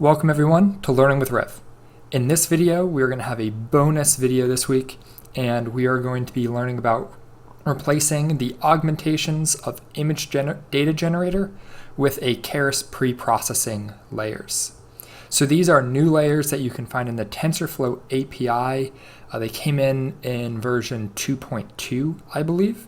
Welcome everyone to Learning with Rev. In this video, we're going to have a bonus video this week, and we are going to be learning about replacing the augmentations of ImageDataGenerator with a Keras Preprocessing layers. So these are new layers that you can find in the TensorFlow API. They came in version 2.2, I believe.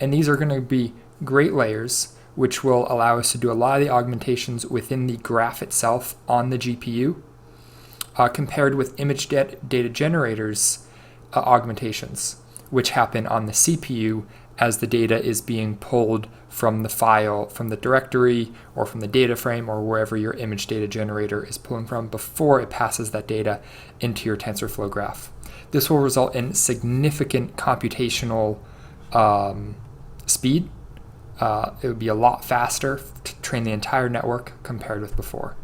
And these are going to be great layers which will allow us to do a lot of the augmentations within the graph itself on the GPU, compared with ImageDataGenerator's augmentations, which happen on the CPU as the data is being pulled from the file, from the directory, or from the data frame, or wherever your ImageDataGenerator is pulling from before it passes that data into your TensorFlow graph. This will result in significant computational speed. It would be a lot faster to train the entire network compared with before.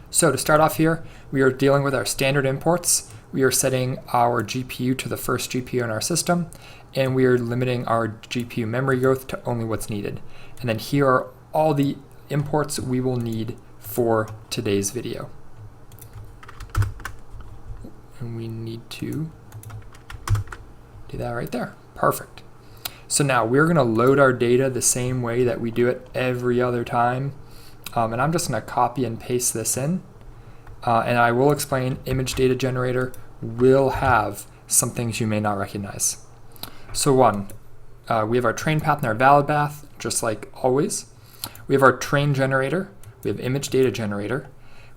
So to start off here, we are dealing with our standard imports. We are setting our GPU to the first GPU in our system, and we are limiting our GPU memory growth to only what's needed. And then here are all the imports we will need for today's video. And we need to do that right there. Perfect. So now we're going to load our data the same way that we do it every other time. And I'm just going to copy and paste this in. And I will explain ImageDataGenerator will have some things you may not recognize. So one, we have our train path and our valid path, just like always. We have our train generator. We have ImageDataGenerator.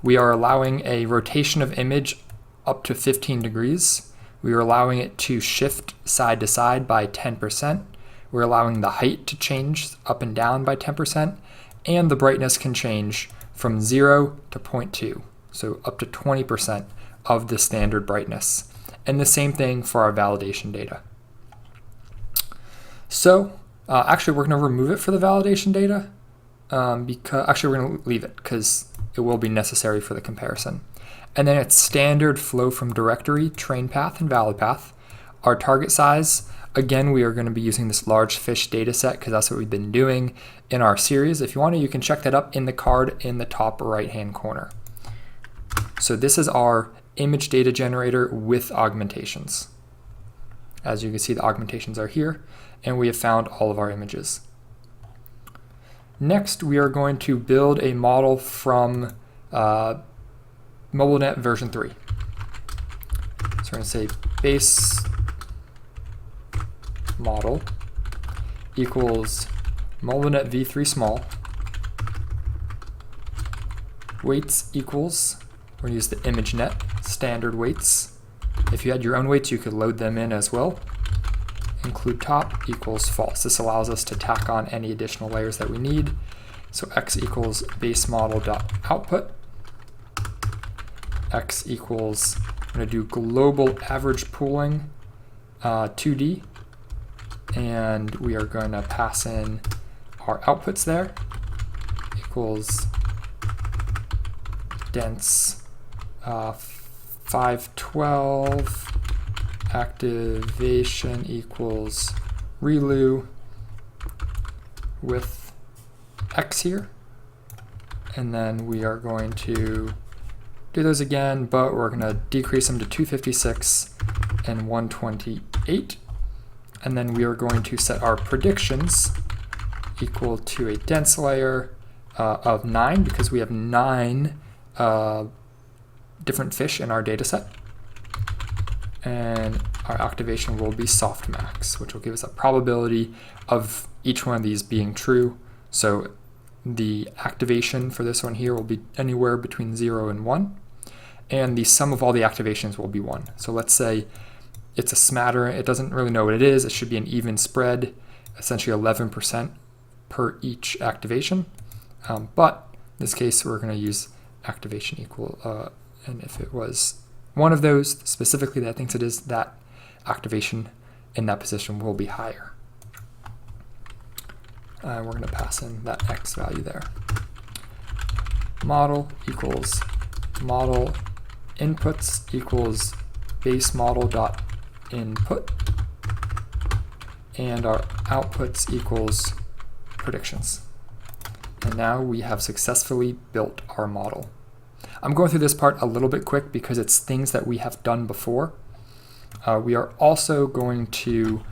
We are allowing a rotation of image up to 15 degrees. We are allowing it to shift side to side by 10%. We're allowing the height to change up and down by 10%, and the brightness can change from 0 to 0.2, so up to 20% of the standard brightness. And the same thing for our validation data. So actually we're going to remove it for the validation data, because actually we're going to leave it because it will be necessary for the comparison. And then it's standard flow from directory, train path, and valid path. Our target size, again, we are going to be using this large fish data set because that's what we've been doing in our series. If you want to, you can check that up in the card in the top right-hand corner. So this is our ImageDataGenerator with augmentations. As you can see, the augmentations are here, and we have found all of our images. Next, we are going to build a model from MobileNet version 3. So we're going to say base model equals MobileNet v3 small. Weights equals, we're going to use the ImageNet standard weights. If you had your own weights, you could load them in as well. Include top equals false. This allows us to tack on any additional layers that we need. So x equals base model dot output. X equals, I'm going to do global average pooling 2D, and we are going to pass in our outputs there, equals dense 512, activation equals ReLU with X here, and then we are going to do those again, but we're going to decrease them to 256 and 128. And then we are going to set our predictions equal to a dense layer of 9 because we have 9 different fish in our data set. And our activation will be softmax, which will give us a probability of each one of these being true. So the activation for this one here will be anywhere between 0 and 1. And the sum of all the activations will be 1. So let's say it's a smattering, it doesn't really know what it is. It should be an even spread, essentially 11% per each activation. But in this case, we're going to use activation equal, and if it was one of those specifically that thinks it is, that activation in that position will be higher. We're going to pass in that X value there. Model equals model inputs equals base model dot input, and our outputs equals predictions. And now we have successfully built our model. I'm going through this part a little bit quick because it's things that we have done before. We are also going to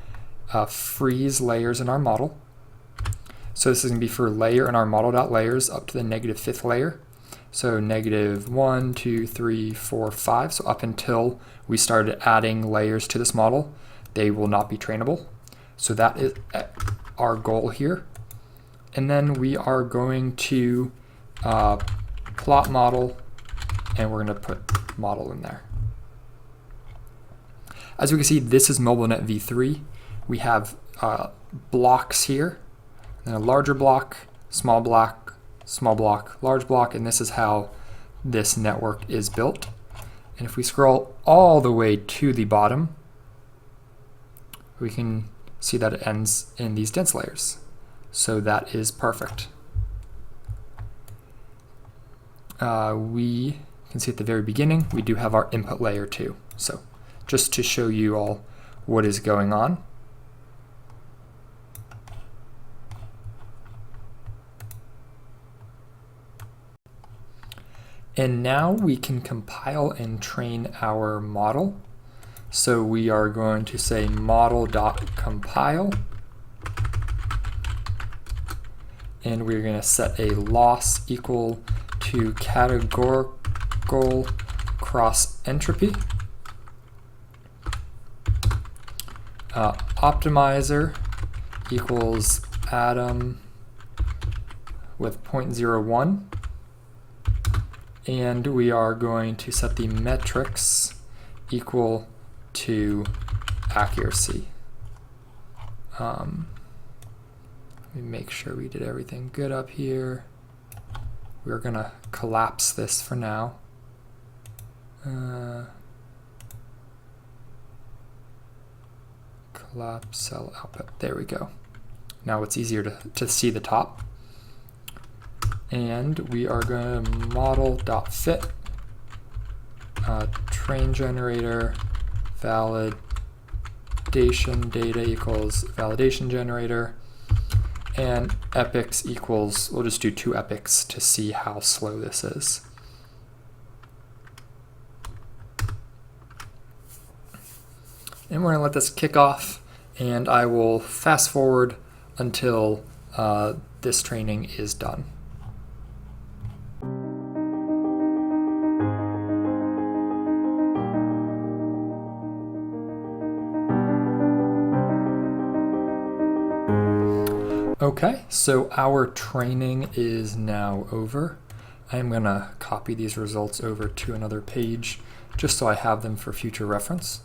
freeze layers in our model. So this is going to be for layer in our model.layers up to the -5th layer. So -1, 2, 3, 4, 5. So up until we started adding layers to this model, they will not be trainable. So that is our goal here. And then we are going to plot model, and we're going to put model in there. As we can see, this is MobileNet v3. We have blocks here, and a larger block, small block, large block, and this is how this network is built. And if we scroll all the way to the bottom, we can see that it ends in these dense layers. So that is perfect. We can see at the very beginning, we do have our input layer too. So just to show you all what is going on. And now we can compile and train our model. So we are going to say model.compile, and we're going to set a loss equal to categorical cross entropy. Optimizer equals atom with 0.01. And we are going to set the metrics equal to accuracy. Let me make sure we did everything good up here. We're going to collapse this for now. Collapse cell output. There we go. Now it's easier to see the top. And we are going to model.fit train generator validation data equals validation generator, and epochs equals, we'll just do 2 epochs to see how slow this is. And we're going to let this kick off, and I will fast forward until this training is done. Okay, so our training is now over. I'm going to copy these results over to another page just so I have them for future reference.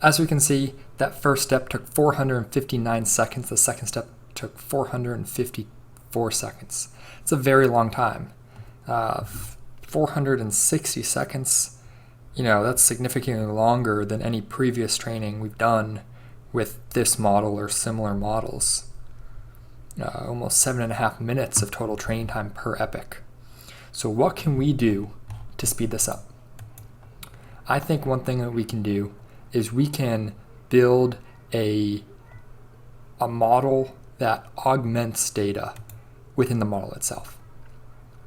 As we can see, that first step took 459 seconds. The second step took 454 seconds. It's a very long time. 460 seconds, that's significantly longer than any previous training we've done with this model or similar models. Almost 7.5 minutes of total training time per epoch. So what can we do to speed this up? I think one thing that we can do is we can build a model that augments data within the model itself.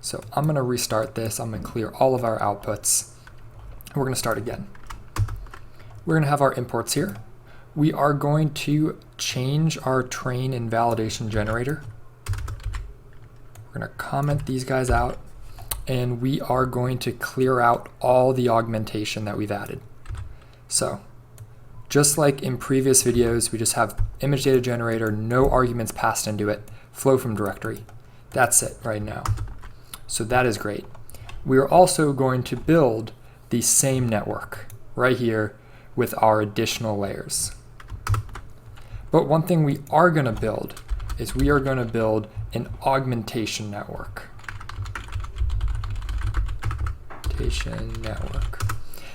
So I'm going to restart this. I'm going to clear all of our outputs. We're going to start again. We're going to have our imports here. We are going to change our train and validation generator. We're going to comment these guys out, and we are going to clear out all the augmentation that we've added. So just like in previous videos, we just have ImageDataGenerator, no arguments passed into it, flow from directory. That's it right now. So that is great. We are also going to build the same network right here with our additional layers. But one thing we are going to build is we are going to build an augmentation network.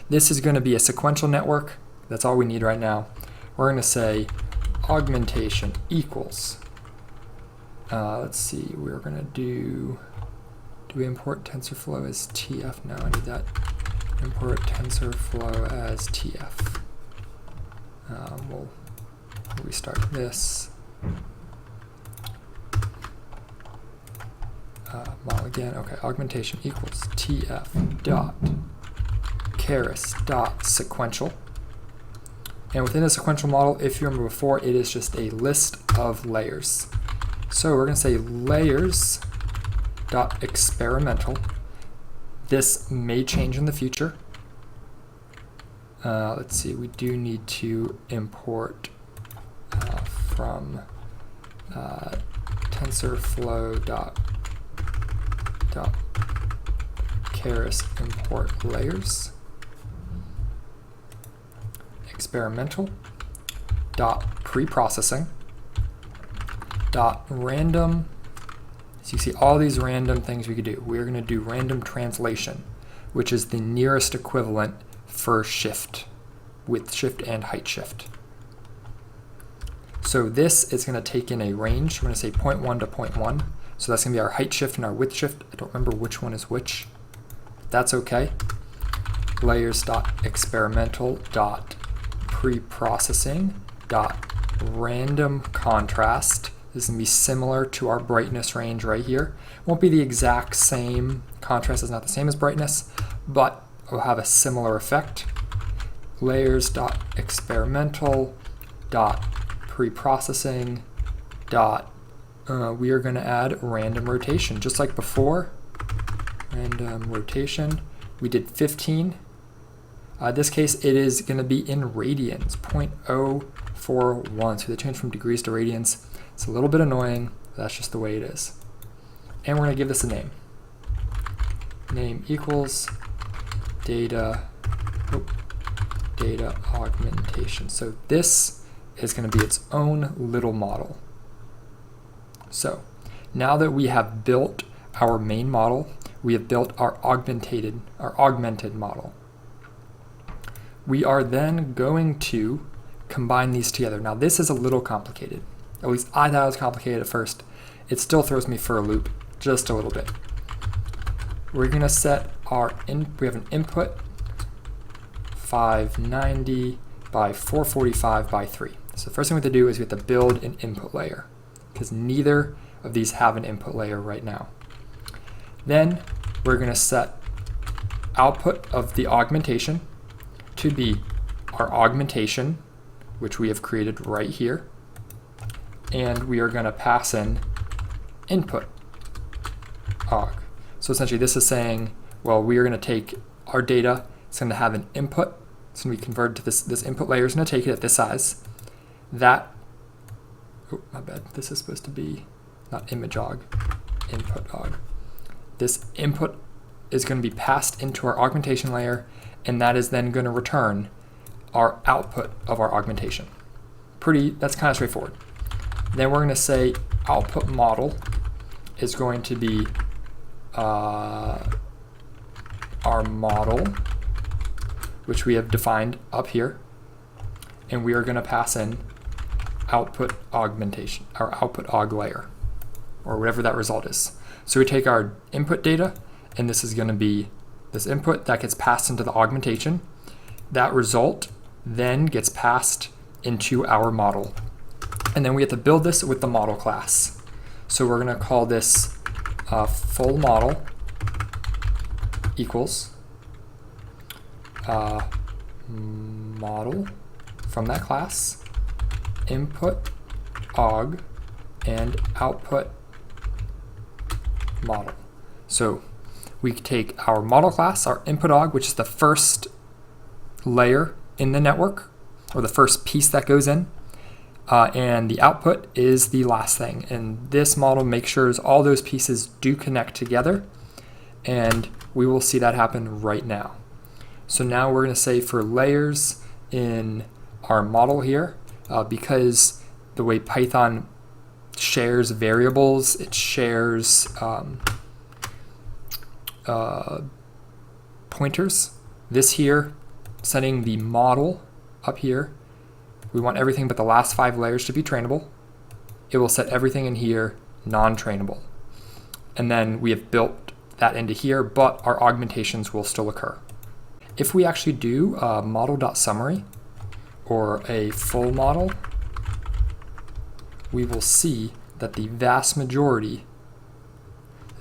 This is going to be a sequential network. That's all we need right now. We're going to say augmentation equals. Let's see, we're going to do we import TensorFlow as TF? No, I need that. Import TensorFlow as TF. We'll restart this. model again. Okay, augmentation equals tf dot keras dot sequential. And within a sequential model, if you remember before, it is just a list of layers. So we're going to say layers dot experimental. This may change in the future. Let's see, we do need to import from TensorFlow dot keras import layers experimental dot preprocessing dot random. So you see all these random things we could do. We're going to do random translation, which is the nearest equivalent for shift, width shift and height shift. So this is going to take in a range. We're going to say 0.1 to 0.1. So that's going to be our height shift and our width shift. I don't remember which one is which. That's okay. Layers dot experimental dot preprocessing dot random contrast. This is going to be similar to our brightness range right here. Won't be the exact same. Contrast is not the same as brightness, but will have a similar effect. Layers dot experimental dot preprocessing dot we are going to add random rotation, just like before. Random rotation. We did 15. This case, it is going to be in radians, 0.041. So they change from degrees to radians. It's a little bit annoying. That's just the way it is. And we're going to give this a name. Name equals data augmentation. So this is going to be its own little model. So now that we have built our main model, we have built our augmented model. We are then going to combine these together. Now this is a little complicated. At least I thought it was complicated at first. It still throws me for a loop just a little bit. We're going to set we have an input 590 by 445 by 3. So the first thing we have to do is we have to build an input layer, because neither of these have an input layer right now. Then we're going to set output of the augmentation to be our augmentation, which we have created right here. And we are going to pass in input aug. So essentially this is saying, well, we are going to take our data, it's going to have an input, it's going to be converted to this input layer is going to take it at this size. That, oh, my bad, this is supposed to be not image aug, input aug. This input is going to be passed into our augmentation layer, and that is then going to return our output of our augmentation. That's kind of straightforward. Then we're going to say output model is going to be our model, which we have defined up here, and we are going to pass in output augmentation, our output aug layer, or whatever that result is. So we take our input data, and this is going to be this input that gets passed into the augmentation. That result then gets passed into our model. And then we have to build this with the model class. So we're going to call this full model equals model from that class, input aug, and output model. So we take our model class, our input aug, which is the first layer in the network, or the first piece that goes in, and the output is the last thing. And this model makes sure all those pieces do connect together, and we will see that happen right now. So now we're going to say for layers in our model here, because the way Python shares variables, it shares pointers. This here, setting the model up here, we want everything but the last 5 layers to be trainable. It will set everything in here non-trainable. And then we have built that into here, but our augmentations will still occur. If we actually do model.summary or a full model, we will see that the vast majority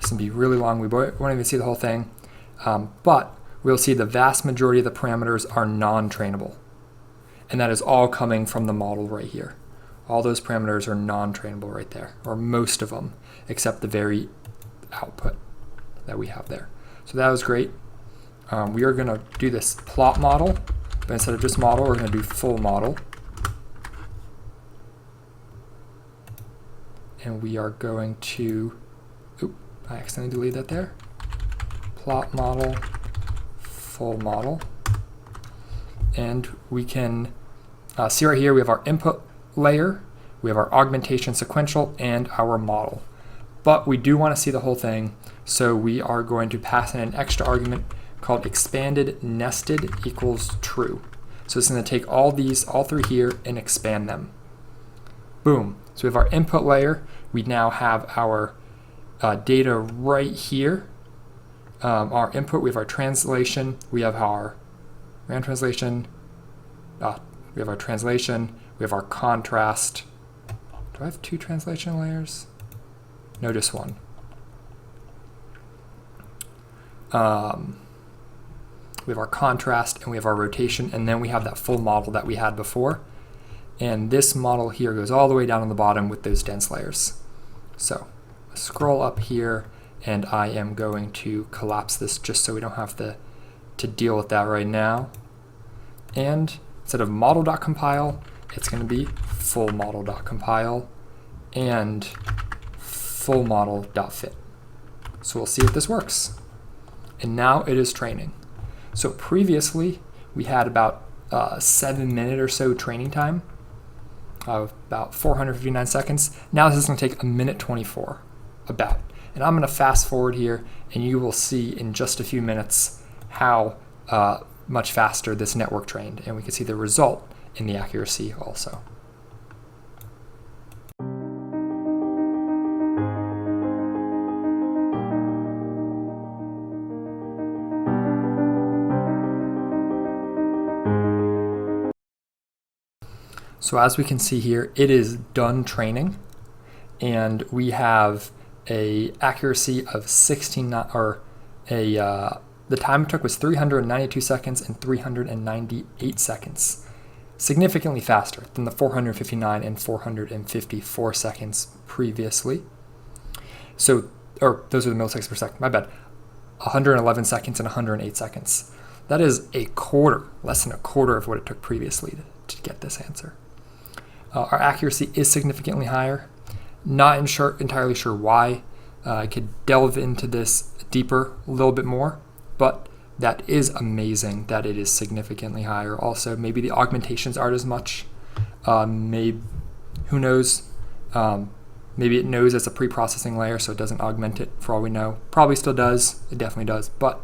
This will be really long. We won't even see the whole thing. But we'll see the vast majority of the parameters are non-trainable. And that is all coming from the model right here. All those parameters are non-trainable right there, or most of them, except the very output that we have there. So that was great. We are going to do this plot model, but instead of just model, we're going to do full model. And we are going to, I accidentally deleted that there. Plot model, full model. And we can see right here we have our input layer, we have our augmentation sequential, and our model. But we do want to see the whole thing, so we are going to pass in an extra argument called expanded nested equals true. So it's going to take all three here and expand them. Boom. So we have our input layer. We now have our data right here. Our input, we have our translation, we have our random translation, we have our translation, we have our contrast. Do I have two translation layers? No, just one. We have our contrast and we have our rotation, and then we have that full model that we had before. And this model here goes all the way down on the bottom with those dense layers. So scroll up here, and I am going to collapse this just so we don't have to deal with that right now. And instead of model.compile, it's going to be full model.compile and full model.fit. So we'll see if this works. And now it is training. So previously we had about 7 minute or so training time, about 459 seconds. Now this is going to take 1:24 about. And I'm going to fast forward here, and you will see in just a few minutes how much faster this network trained, and we can see the result in the accuracy also. So as we can see here, it is done training, and we have a accuracy of 69, or the time it took was 392 seconds and 398 seconds, significantly faster than the 459 and 454 seconds previously. So, or those are the milliseconds per second, my bad. 111 seconds and 108 seconds. That is a quarter, less than a quarter of what it took previously to get this answer. Our accuracy is significantly higher. Not entirely sure why. I could delve into this deeper a little bit more, but that is amazing that it is significantly higher. Also, maybe the augmentations aren't as much. Maybe, who knows? Maybe it knows it's a pre-processing layer, so it doesn't augment it for all we know. Probably still does. It definitely does. But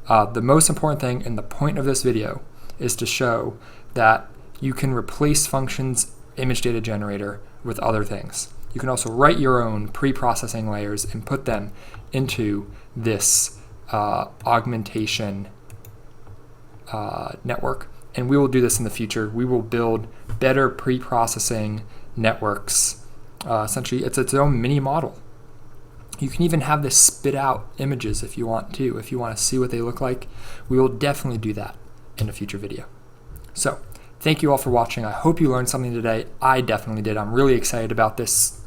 the most important thing, and the point of this video, is to show that you can replace functions image data generator with other things. You can also write your own pre-processing layers and put them into this augmentation network. And we will do this in the future. We will build better pre-processing networks. Essentially, it's its own mini model. You can even have this spit out images if you want to. If you want to see what they look like, we will definitely do that in a future video. So, thank you all for watching. I hope you learned something today. I definitely did. I'm really excited about this.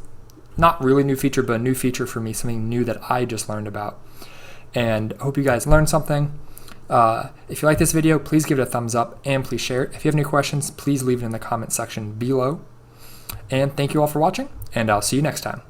Not really new feature, but a new feature for me, something new that I just learned about. And I hope you guys learned something. If you like this video, please give it a thumbs up and please share it. If you have any questions, please leave it in the comment section below. And thank you all for watching, and I'll see you next time.